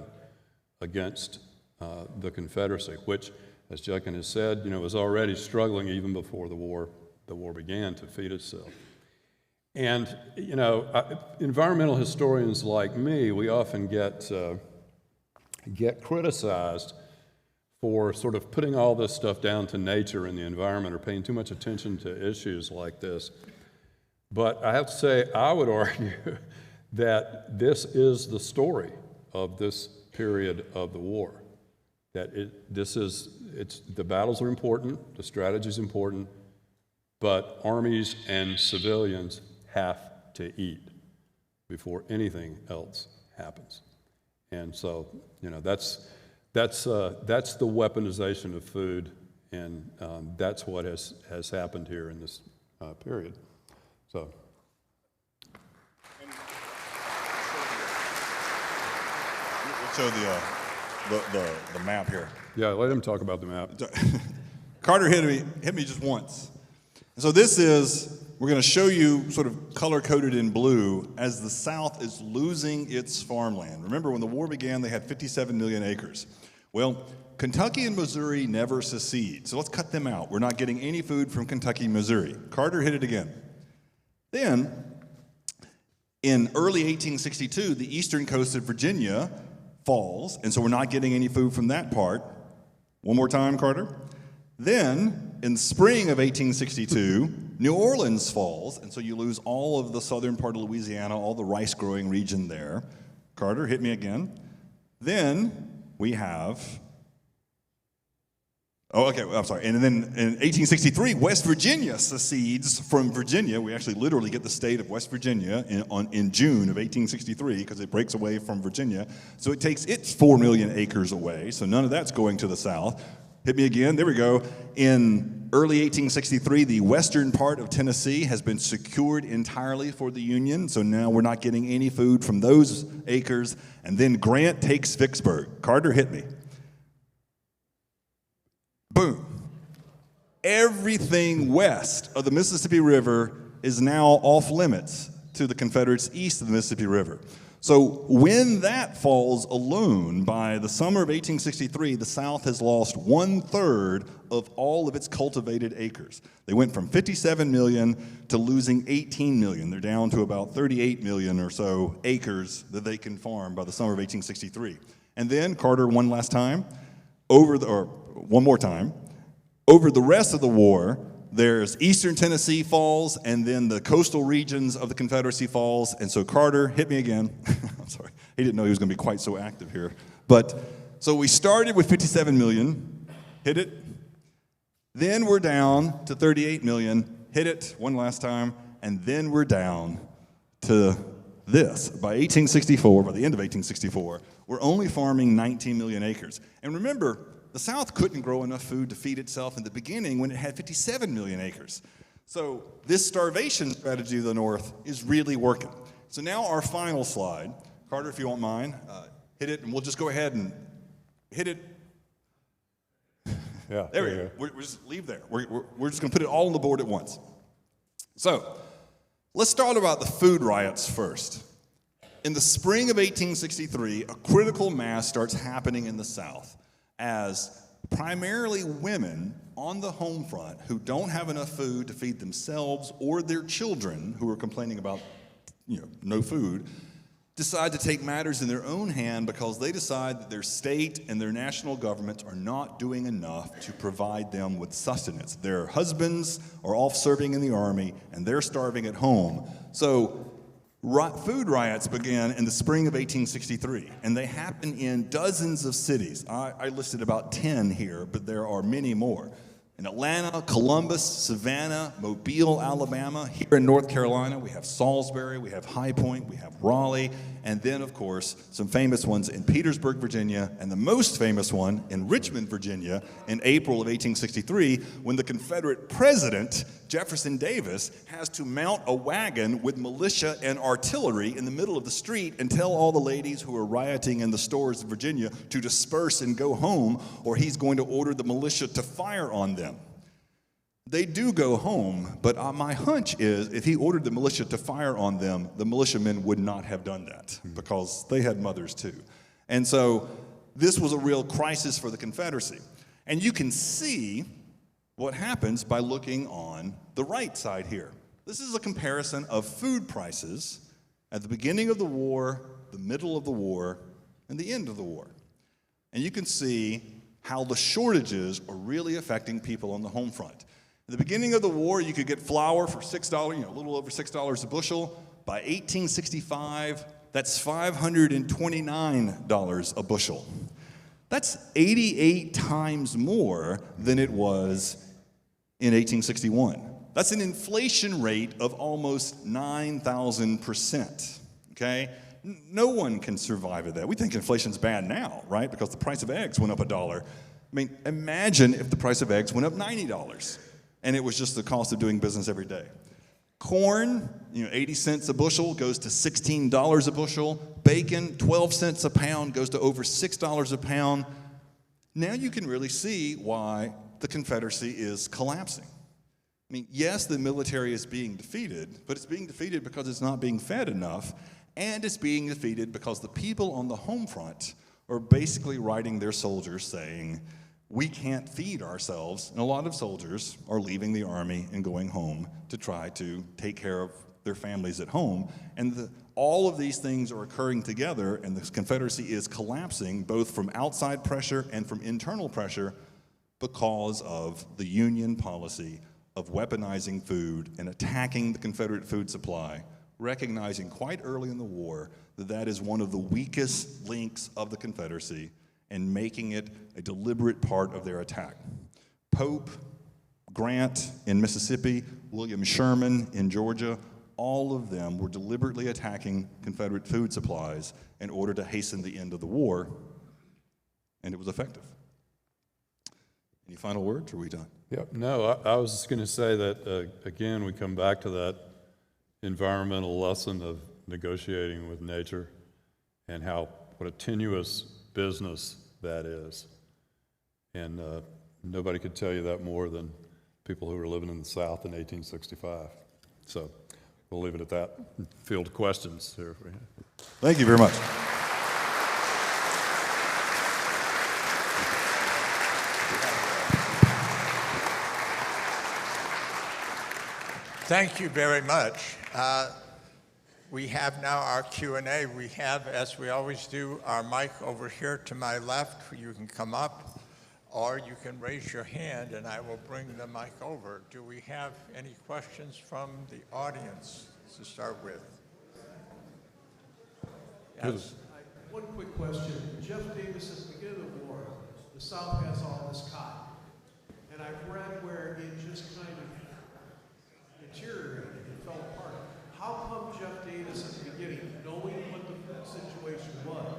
against the Confederacy, which, as Judkin has said, was already struggling even before the war began to feed itself. And, environmental historians like me, we often get criticized for sort of putting all this stuff down to nature and the environment or paying too much attention to issues like this. But I have to say, I would argue that this is the story of this period of the war. That the battles are important, the strategy is important, but armies and civilians have to eat before anything else happens. And so, that's the weaponization of food, and that's what has happened here in this period. So. We'll show the map here. Yeah, let him talk about the map. Carter hit me just once. And so we're going to show you sort of color-coded in blue as the South is losing its farmland. Remember, when the war began, they had 57 million acres. Well, Kentucky and Missouri never secede, so let's cut them out. We're not getting any food from Kentucky and Missouri. Carter hit it again. Then, in early 1862, the eastern coast of Virginia falls, and so we're not getting any food from that part. One more time, Carter. Then, in spring of 1862, New Orleans falls, and so you lose all of the southern part of Louisiana, all the rice-growing region there. Carter, hit me again. Then we have, I'm sorry. And then in 1863, West Virginia secedes from Virginia. We actually literally get the state of West Virginia in June of 1863 because it breaks away from Virginia. So it takes its 4 million acres away, so none of that's going to the South. hit me again, there we go. In early 1863, the western part of Tennessee has been secured entirely for the Union, so now we're not getting any food from those acres. And then Grant takes Vicksburg. Carter, hit me. Boom. Everything west of the Mississippi River is now off limits to the Confederates east of the Mississippi River. So when that falls alone, by the summer of 1863, the South has lost 1/3 of all of its cultivated acres. They went from 57 million to losing 18 million. They're down to about 38 million or so acres that they can farm by the summer of 1863. And then Carter, one more time, over the rest of the war, there's eastern Tennessee falls, and then the coastal regions of the Confederacy falls. And so Carter, hit me again. I'm sorry. He didn't know he was going to be quite so active here. But so we started with 57 million, hit it. Then we're down to 38 million, hit it one last time. And then we're down to this. By 1864, by the end of 1864, we're only farming 19 million acres. And remember, the South couldn't grow enough food to feed itself in the beginning when it had 57 million acres. So this starvation strategy of the North is really working. So now our final slide. Carter, if you won't mind, hit it, and we'll just go ahead and hit it. Yeah, there we go. We're just leave there. We're just going to put it all on the board at once. So let's start about the food riots first. In the spring of 1863, a critical mass starts happening in the South, as primarily women on the home front who don't have enough food to feed themselves or their children, who are complaining about no food, decide to take matters in their own hand because they decide that their state and their national governments are not doing enough to provide them with sustenance. Their husbands are off serving in the army and they're starving at home. So food riots began in the spring of 1863, and they happen in dozens of cities. I listed about 10 here, but there are many more. In Atlanta, Columbus, Savannah, Mobile, Alabama. Here in North Carolina, we have Salisbury, we have High Point, we have Raleigh, and then, of course, some famous ones in Petersburg, Virginia, and the most famous one in Richmond, Virginia, in April of 1863, when the Confederate president, Jefferson Davis, has to mount a wagon with militia and artillery in the middle of the street and tell all the ladies who are rioting in the stores in Virginia to disperse and go home, or he's going to order the militia to fire on them. They do go home, but my hunch is if he ordered the militia to fire on them, the militiamen would not have done that because they had mothers too. And so this was a real crisis for the Confederacy. And you can see what happens by looking on the right side here. This is a comparison of food prices at the beginning of the war, the middle of the war, and the end of the war. And you can see how the shortages are really affecting people on the home front. At the beginning of the war, you could get flour for $6, a little over $6 a bushel. By 1865, that's $529 a bushel. That's 88 times more than it was in 1861. That's an inflation rate of almost 9,000%, okay? No one can survive at that. We think inflation's bad now, right? Because the price of eggs went up $1. I mean, imagine if the price of eggs went up $90. And it was just the cost of doing business every day. Corn, 80 cents a bushel goes to $16 a bushel. Bacon, 12 cents a pound goes to over $6 a pound. Now you can really see why the Confederacy is collapsing. I mean, yes, the military is being defeated, but it's being defeated because it's not being fed enough, and it's being defeated because the people on the home front are basically writing their soldiers saying, we can't feed ourselves, and a lot of soldiers are leaving the army and going home to try to take care of their families at home. And all of these things are occurring together, and the Confederacy is collapsing both from outside pressure and from internal pressure because of the Union policy of weaponizing food and attacking the Confederate food supply, recognizing quite early in the war that that is one of the weakest links of the Confederacy, and making it a deliberate part of their attack. Pope, Grant in Mississippi, William Sherman in Georgia, all of them were deliberately attacking Confederate food supplies in order to hasten the end of the war, and it was effective. Any final words, or are we done? Yep. No, I was just going to say that, again, we come back to that environmental lesson of negotiating with nature and what a tenuous business that is. And nobody could tell you that more than people who were living in the South in 1865. So we'll leave it at that. Field questions here. Thank you very much. Thank you very much. We have now our Q&A. We have, as we always do, our mic over here to my left. You can come up, or you can raise your hand, and I will bring the mic over. Do we have any questions from the audience to start with? Yes. One quick question. Jeff Davis, at the beginning of the war, the South has all this cotton. And I've read where it just kind of deteriorated and fell apart. How come Jeff Davis at the beginning, knowing what the situation was,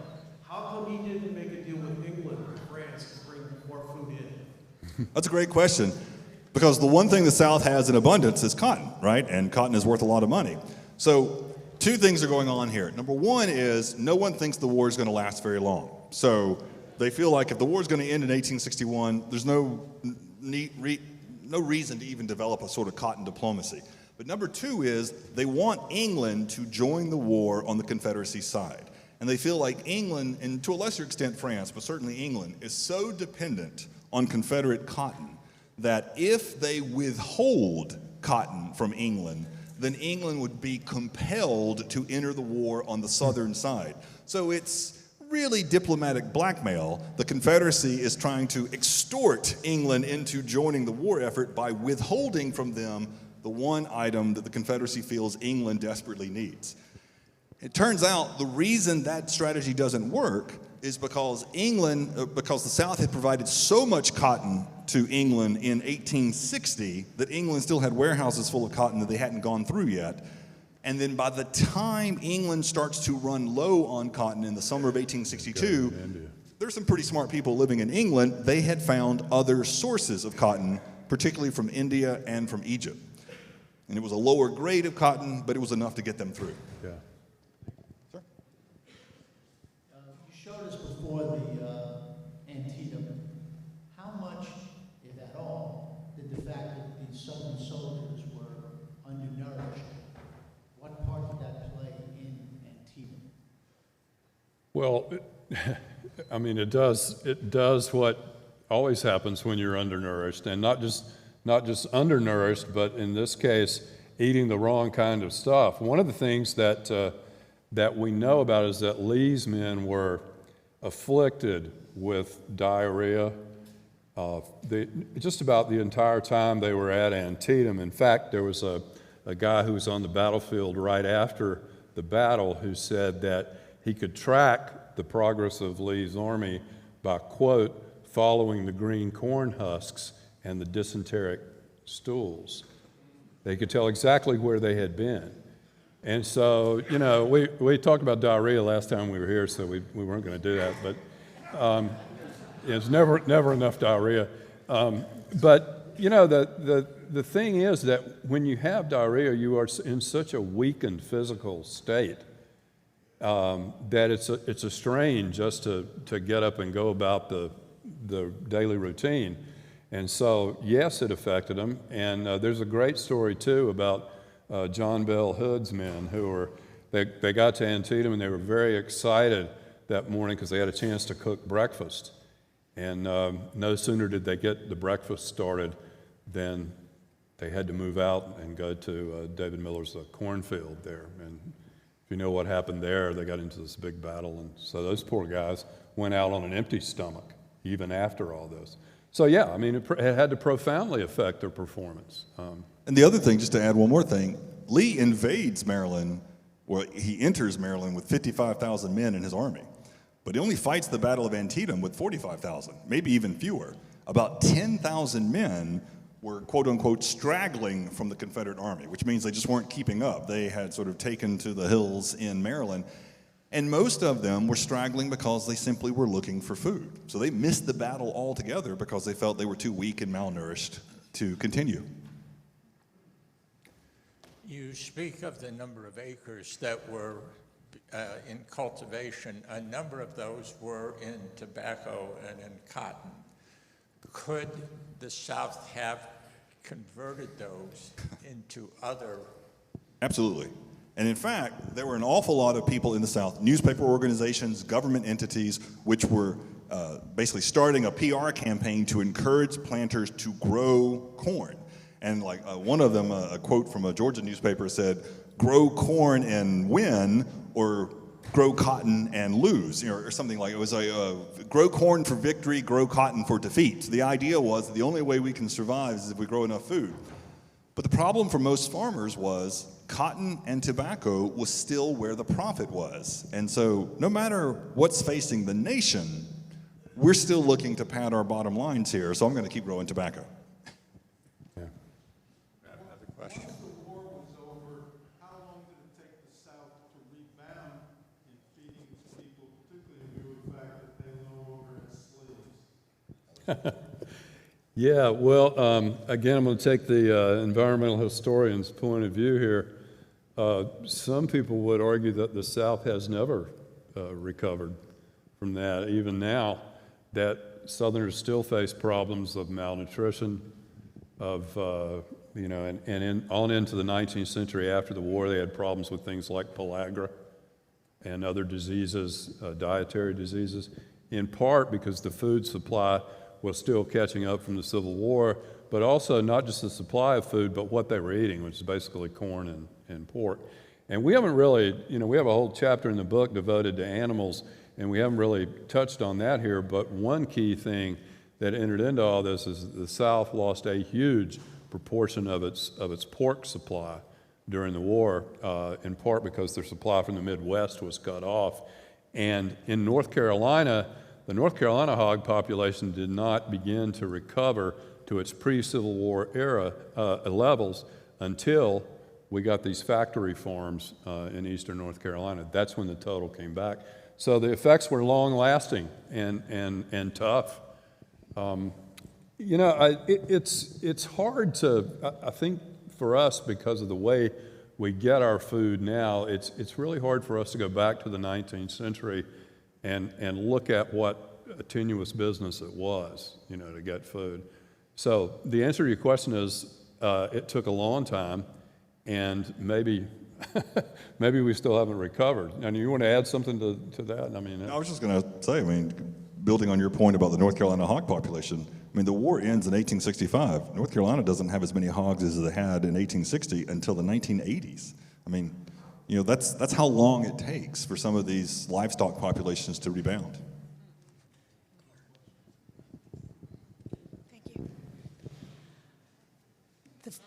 how come he didn't make a deal with England or France to bring more food in? That's a great question, because the one thing the South has in abundance is cotton, right? And cotton is worth a lot of money. So two things are going on here. Number one is no one thinks the war is going to last very long. So they feel like if the war is going to end in 1861, there's no reason to even develop a sort of cotton diplomacy. But number two is they want England to join the war on the Confederacy side. And they feel like England, and to a lesser extent France, but certainly England, is so dependent on Confederate cotton that if they withhold cotton from England, then England would be compelled to enter the war on the southern side. So it's really diplomatic blackmail. The Confederacy is trying to extort England into joining the war effort by withholding from them the one item that the Confederacy feels England desperately needs. It turns out the reason that strategy doesn't work is because the South had provided so much cotton to England in 1860 that England still had warehouses full of cotton that they hadn't gone through yet. And then by the time England starts to run low on cotton in the summer of 1862, there's some pretty smart people living in England. They had found other sources of cotton, particularly from India and from Egypt. And it was a lower grade of cotton, but it was enough to get them through. Yeah. Sir? You showed us before the Antietam. How much, if at all, did the fact that these Southern soldiers were undernourished, what part did that play in Antietam? Well, I mean, it does what always happens when you're undernourished, and not just undernourished, but in this case, eating the wrong kind of stuff. One of the things that we know about is that Lee's men were afflicted with diarrhea just about the entire time they were at Antietam. In fact, there was a guy who was on the battlefield right after the battle who said that he could track the progress of Lee's army by, quote, following the green corn husks and the dysenteric stools. They could tell exactly where they had been. And so, you know, we talked about diarrhea last time we were here, so we weren't going to do that, but it's never enough diarrhea. But, you know, the thing is that when you have diarrhea, you are in such a weakened physical state that it's a strain just to get up and go about the daily routine. And so, yes, it affected them. And there's a great story, too, about John Bell Hood's men they got to Antietam and they were very excited that morning because they had a chance to cook breakfast. And no sooner did they get the breakfast started than they had to move out and go to David Miller's cornfield there. And if you know what happened there, they got into this big battle. And so those poor guys went out on an empty stomach, even after all this. So yeah, I mean, it had to profoundly affect their performance. And the other thing, just to add one more thing, Lee invades Maryland, well, he enters Maryland with 55,000 men in his army, but he only fights the Battle of Antietam with 45,000, maybe even fewer. About 10,000 men were, quote unquote, straggling from the Confederate army, which means they just weren't keeping up. They had sort of taken to the hills in Maryland. And most of them were straggling because they simply were looking for food. So they missed the battle altogether because they felt they were too weak and malnourished to continue. You speak of the number of acres that were in cultivation. A number of those were in tobacco and in cotton. Could the South have converted those into other? Absolutely. And in fact, there were an awful lot of people in the South, newspaper organizations, government entities, which were basically starting a PR campaign to encourage planters to grow corn. And like one of them, a quote from a Georgia newspaper said, "Grow corn and win," or "Grow cotton and lose," or something like it was like "Grow corn for victory, grow cotton for defeat." So the idea was that the only way we can survive is if we grow enough food. But the problem for most farmers was cotton and tobacco was still where the profit was. And so no matter what's facing the nation, we're still looking to pad our bottom lines here. So I'm going to keep growing tobacco. Once the war was over, how long did it take the South to rebound in feeding its people, particularly in view of the fact that they no longer had slaves? Yeah, well, again, I'm going to take the environmental historian's point of view here. Some people would argue that the South has never recovered from that. Even now, that Southerners still face problems of malnutrition, of on into the 19th century after the war, they had problems with things like pellagra and other diseases, dietary diseases, in part because the food supply was still catching up from the Civil War, but also not just the supply of food, but what they were eating, which is basically corn and pork. And we haven't really, we have a whole chapter in the book devoted to animals, and we haven't really touched on that here, but one key thing that entered into all this is the South lost a huge proportion of its pork supply during the war, in part because their supply from the Midwest was cut off. And in North Carolina, the North Carolina hog population did not begin to recover to its pre-Civil War era levels until we got these factory farms in eastern North Carolina. That's when the total came back. So the effects were long-lasting and tough. It's hard to, I think for us, because of the way we get our food now, it's really hard for us to go back to the 19th century and look at what a tenuous business it was, to get food. So the answer to your question is it took a long time, and maybe we still haven't recovered. And you want to add something to that? I was just going to say, building on your point about the North Carolina hog population, the war ends in 1865. North Carolina doesn't have as many hogs as it had in 1860 until the 1980s. That's how long it takes for some of these livestock populations to rebound. Thank you.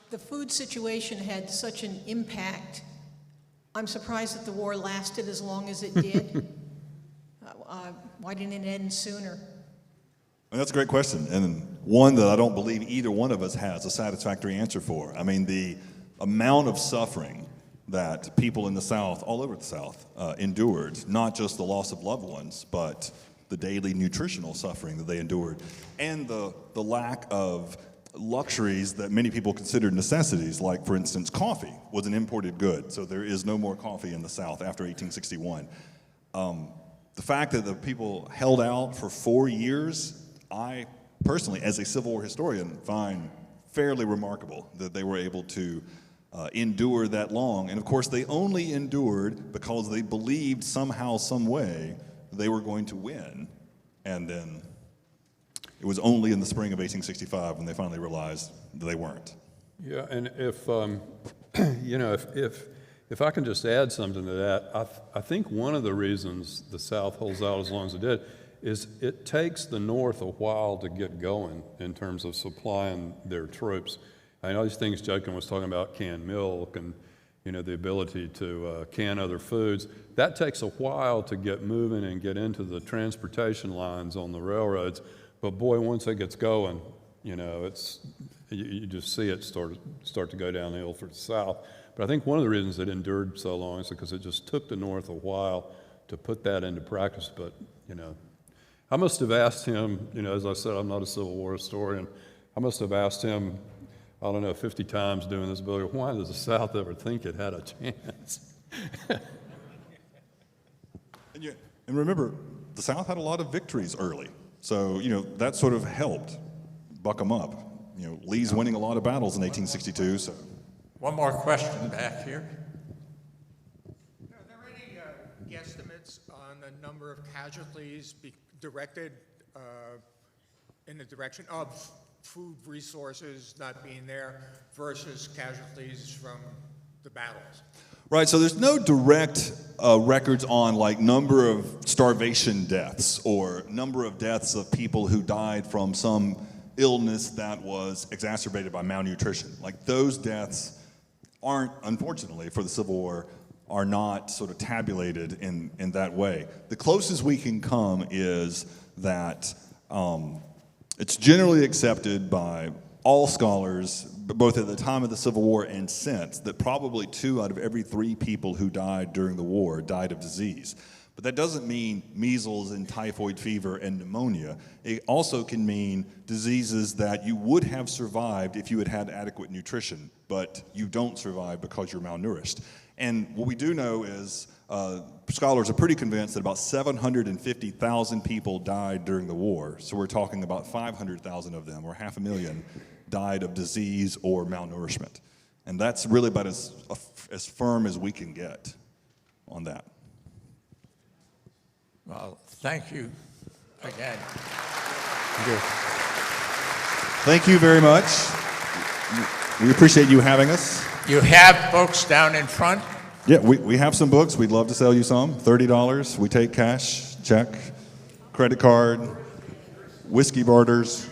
The food situation had such an impact. I'm surprised that the war lasted as long as it did. Why didn't it end sooner? That's a great question, and one that I don't believe either one of us has a satisfactory answer for. The amount of suffering that people in the South, all over the South, endured, not just the loss of loved ones, but the daily nutritional suffering that they endured, and the lack of luxuries that many people considered necessities, like, for instance, coffee was an imported good, so there is no more coffee in the South after 1861. The fact that the people held out for 4 years, I personally, as a Civil War historian, find fairly remarkable that they were able to endure that long. And of course, they only endured because they believed somehow, some way, they were going to win. And then it was only in the spring of 1865 when they finally realized that they weren't. Yeah, and if if I can just add something to that, I think one of the reasons the South holds out as long as it did is it takes the North a while to get going in terms of supplying their troops. I know these things Judkin was talking about, canned milk and the ability to can other foods. That takes a while to get moving and get into the transportation lines on the railroads. But boy, once it gets going, you just see it start to go downhill for the South. But I think one of the reasons it endured so long is because it just took the North a while to put that into practice. But, you know, I must have asked him, you know, as I said, I'm not a Civil War historian. I must have asked him, I don't know, 50 times doing this book, why does the South ever think it had a chance? And remember, the South had a lot of victories early. So, you know, that sort of helped buck them up. You know, Lee's winning a lot of battles in 1862, so. One more question back here. Are there any guesstimates on the number of casualties directed in the direction of food resources not being there versus casualties from the battles? Right, so there's no direct records on like number of starvation deaths or number of deaths of people who died from some illness that was exacerbated by malnutrition. Like those deaths aren't, unfortunately, for the Civil War, are not sort of tabulated in that way. The closest we can come is that it's generally accepted by all scholars, both at the time of the Civil War and since, that probably 2 out of every 3 people who died during the war died of disease. But that doesn't mean measles and typhoid fever and pneumonia. It also can mean diseases that you would have survived if you had had adequate nutrition, but you don't survive because you're malnourished. And what we do know is scholars are pretty convinced that about 750,000 people died during the war. So we're talking about 500,000 of them, or 500,000, died of disease or malnourishment. And that's really about as firm as we can get on that. Well, thank you again. Thank you very much. We appreciate you having us. You have books down in front? Yeah, we have some books. We'd love to sell you some. $30. We take cash, check, credit card, whiskey barters.